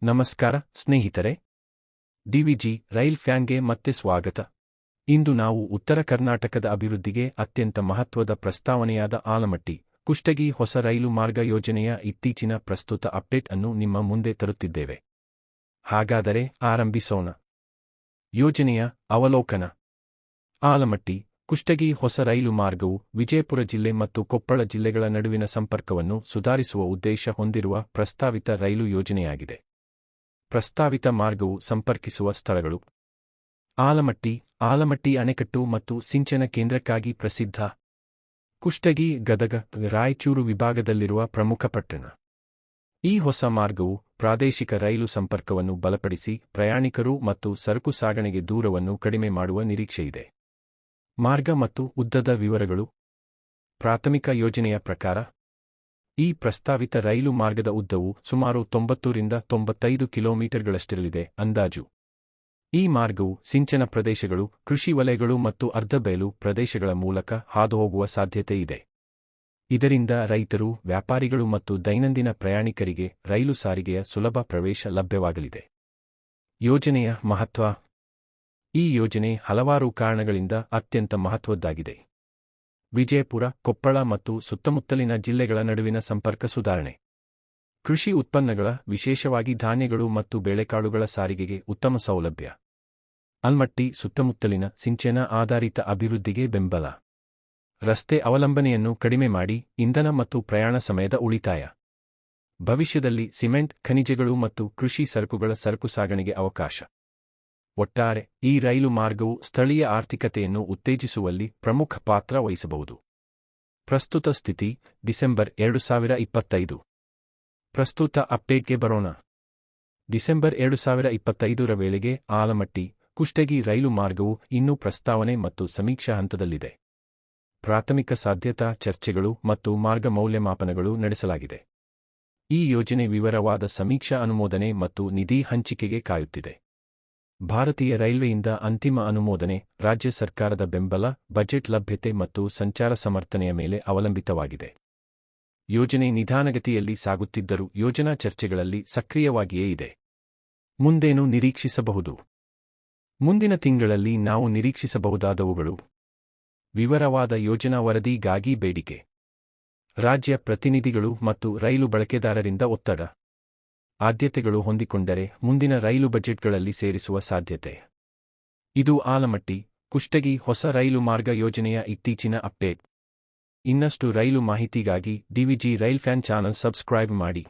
ನಮಸ್ಕಾರ ಸ್ನೇಹಿತರೆ, ಡಿವಿಜಿ ರೈಲ್ ಫ್ಯಾನ್ಗೆ ಮತ್ತೆ ಸ್ವಾಗತ. ಇಂದು ನಾವು ಉತ್ತರ ಕರ್ನಾಟಕದ ಅಭಿವೃದ್ಧಿಗೆ ಅತ್ಯಂತ ಮಹತ್ವದ ಪ್ರಸ್ತಾವನೆಯಾದ ಆಲಮಟ್ಟಿ ಕುಷ್ಟಗಿ ಹೊಸ ರೈಲು ಮಾರ್ಗ ಯೋಜನೆಯ ಇತ್ತೀಚಿನ ಪ್ರಸ್ತುತ ಅಪ್ಡೇಟ್ ಅನ್ನು ನಿಮ್ಮ ಮುಂದೆ ತರುತ್ತಿದ್ದೇವೆ. ಹಾಗಾದರೆ ಆರಂಭಿಸೋಣ. ಯೋಜನೆಯ ಅವಲೋಕನ. ಆಲಮಟ್ಟಿ ಕುಷ್ಟಗಿ ಹೊಸ ರೈಲು ಮಾರ್ಗವು ವಿಜಯಪುರ ಜಿಲ್ಲೆ ಮತ್ತು ಕೊಪ್ಪಳ ಜಿಲ್ಲೆಗಳ ನಡುವಿನ ಸಂಪರ್ಕವನ್ನು ಸುಧಾರಿಸುವ ಉದ್ದೇಶ ಹೊಂದಿರುವ ಪ್ರಸ್ತಾವಿತ ರೈಲು ಯೋಜನೆಯಾಗಿದೆ. ಪ್ರಸ್ತಾವಿತ ಮಾರ್ಗವು ಸಂಪರ್ಕಿಸುವ ಸ್ಥಳಗಳು: ಆಲಮಟ್ಟಿ ಅಣೆಕಟ್ಟು ಮತ್ತು ಸಿಂಚನ ಕೇಂದ್ರಕ್ಕಾಗಿ ಪ್ರಸಿದ್ಧ. ಕುಷ್ಟಗಿ, ಗದಗ, ರಾಯಚೂರು ವಿಭಾಗದಲ್ಲಿರುವ ಪ್ರಮುಖ ಪಟ್ಟಣ. ಈ ಹೊಸ ಮಾರ್ಗವು ಪ್ರಾದೇಶಿಕ ರೈಲು ಸಂಪರ್ಕವನ್ನು ಬಲಪಡಿಸಿ ಪ್ರಯಾಣಿಕರು ಮತ್ತು ಸರಕು ಸಾಗಣೆಗೆ ದೂರವನ್ನು ಕಡಿಮೆ ಮಾಡುವ ನಿರೀಕ್ಷೆಯಿದೆ. ಮಾರ್ಗ ಮತ್ತು ಉದ್ದದ ವಿವರಗಳು. ಪ್ರಾಥಮಿಕ ಯೋಜನೆಯ ಪ್ರಕಾರ ಈ ಪ್ರಸ್ತಾವಿತ ರೈಲು ಮಾರ್ಗದ ಉದ್ದವು ಸುಮಾರು 90 ರಿಂದ 95 ಕಿಲೋಮೀಟರ್ಗಳಷ್ಟಿರಲಿದೆ ಅಂದಾಜು. ಈ ಮಾರ್ಗವು ಸಿಂಚನ ಪ್ರದೇಶಗಳು, ಕೃಷಿ ವಲಯಗಳು ಮತ್ತು ಅರ್ಧಬಯಲು ಪ್ರದೇಶಗಳ ಮೂಲಕ ಹಾದುಹೋಗುವ ಸಾಧ್ಯತೆ ಇದೆ. ಇದರಿಂದ ರೈತರು, ವ್ಯಾಪಾರಿಗಳು ಮತ್ತು ದೈನಂದಿನ ಪ್ರಯಾಣಿಕರಿಗೆ ರೈಲು ಸಾರಿಗೆಯ ಸುಲಭ ಪ್ರವೇಶ ಲಭ್ಯವಾಗಲಿದೆ. ಯೋಜನೆಯ ಮಹತ್ವ. ಈ ಯೋಜನೆ ಹಲವಾರು ಕಾರಣಗಳಿಂದ ಅತ್ಯಂತ ಮಹತ್ವದ್ದಾಗಿದೆ. ವಿಜಯಪುರ, ಕೊಪ್ಪಳ ಮತ್ತು ಸುತ್ತಮುತ್ತಲಿನ ಜಿಲ್ಲೆಗಳ ನಡುವಿನ ಸಂಪರ್ಕ ಸುಧಾರಣೆ. ಕೃಷಿ ಉತ್ಪನ್ನಗಳ, ವಿಶೇಷವಾಗಿ ಧಾನ್ಯಗಳು ಮತ್ತು ಬೇಳೆಕಾಳುಗಳ ಸಾರಿಗೆಗೆ ಉತ್ತಮ ಸೌಲಭ್ಯ. ಆಲಮಟ್ಟಿ ಸುತ್ತಮುತ್ತಲಿನ ಸಿಂಚನ ಆಧಾರಿತ ಅಭಿವೃದ್ಧಿಗೆ ಬೆಂಬಲ. ರಸ್ತೆ ಅವಲಂಬನೆಯನ್ನು ಕಡಿಮೆ ಮಾಡಿ ಇಂಧನ ಮತ್ತು ಪ್ರಯಾಣ ಸಮಯದ ಉಳಿತಾಯ. ಭವಿಷ್ಯದಲ್ಲಿ ಸಿಮೆಂಟ್, ಖನಿಜಗಳು ಮತ್ತು ಕೃಷಿ ಸರಕುಗಳ ಸರಕು ಸಾಗಣೆಗೆ ಅವಕಾಶ. ಒಟ್ಟಾರೆ ಈ ರೈಲು ಮಾರ್ಗವು ಸ್ಥಳೀಯ ಆರ್ಥಿಕತೆಯನ್ನು ಉತ್ತೇಜಿಸುವಲ್ಲಿ ಪ್ರಮುಖ ಪಾತ್ರ ವಹಿಸಬಹುದು. ಪ್ರಸ್ತುತ ಸ್ಥಿತಿ: ಡಿಸೆಂಬರ್ 2025. ಪ್ರಸ್ತುತ ಅಪ್ಡೇಟ್ಗೆ ಬರೋಣ. ಡಿಸೆಂಬರ್ 2025ರ ವೇಳೆಗೆ ಆಲಮಟ್ಟಿ ಕುಷ್ಟಗಿ ರೈಲು ಮಾರ್ಗವು ಇನ್ನೂ ಪ್ರಸ್ತಾವನೆ ಮತ್ತು ಸಮೀಕ್ಷಾ ಹಂತದಲ್ಲಿದೆ. ಪ್ರಾಥಮಿಕ ಸಾಧ್ಯತಾ ಚರ್ಚೆಗಳು ಮತ್ತು ಮಾರ್ಗ ಮೌಲ್ಯಮಾಪನಗಳು ನಡೆಸಲಾಗಿದೆ. ಈ ಯೋಜನೆ ವಿವರವಾದ ಸಮೀಕ್ಷಾ ಅನುಮೋದನೆ ಮತ್ತು ನಿಧಿ ಹಂಚಿಕೆಗೆ ಕಾಯುತ್ತಿದೆ. ಭಾರತೀಯ ರೈಲ್ವೆಯಿಂದ ಅಂತಿಮ ಅನುಮೋದನೆ ರಾಜ್ಯ ಸರ್ಕಾರದ ಬೆಂಬಲ, ಬಜೆಟ್ ಲಭ್ಯತೆ ಮತ್ತು ಸಂಚಾರ ಸಮರ್ಥನೆಯ ಮೇಲೆ ಅವಲಂಬಿತವಾಗಿದೆ. ಯೋಜನೆ ನಿಧಾನಗತಿಯಲ್ಲಿ ಸಾಗುತ್ತಿದ್ದರೂ ಯೋಜನಾ ಚರ್ಚೆಗಳಲ್ಲಿ ಸಕ್ರಿಯವಾಗಿಯೇ ಇದೆ. ಮುಂದೇನು ನಿರೀಕ್ಷಿಸಬಹುದು? ಮುಂದಿನ ತಿಂಗಳಲ್ಲಿ ನಾವು ನಿರೀಕ್ಷಿಸಬಹುದಾದವುಗಳು: ವಿವರವಾದ ಯೋಜನಾ ವರದಿಗಾಗಿ ಬೇಡಿಕೆ. ರಾಜ್ಯ ಪ್ರತಿನಿಧಿಗಳು ಮತ್ತು ರೈಲು ಬಳಕೆದಾರರಿಂದ ಒತ್ತಡ. ಆದ್ಯತೆಗಳು ಹೊಂದಿಕೊಂಡರೆ ಮುಂದಿನ ರೈಲು ಬಜೆಟ್ಗಳಲ್ಲಿ ಸೇರಿಸುವ ಸಾಧ್ಯತೆ. ಇದು ಆಲಮಟ್ಟಿ ಕುಷ್ಟಗಿ ಹೊಸ ರೈಲು ಮಾರ್ಗ ಯೋಜನೆಯ ಇತ್ತೀಚಿನ ಅಪ್ಡೇಟ್. ಇನ್ನಷ್ಟು ರೈಲು ಮಾಹಿತಿಗಾಗಿ DVG rail fan channel subscribe ಮಾಡಿ.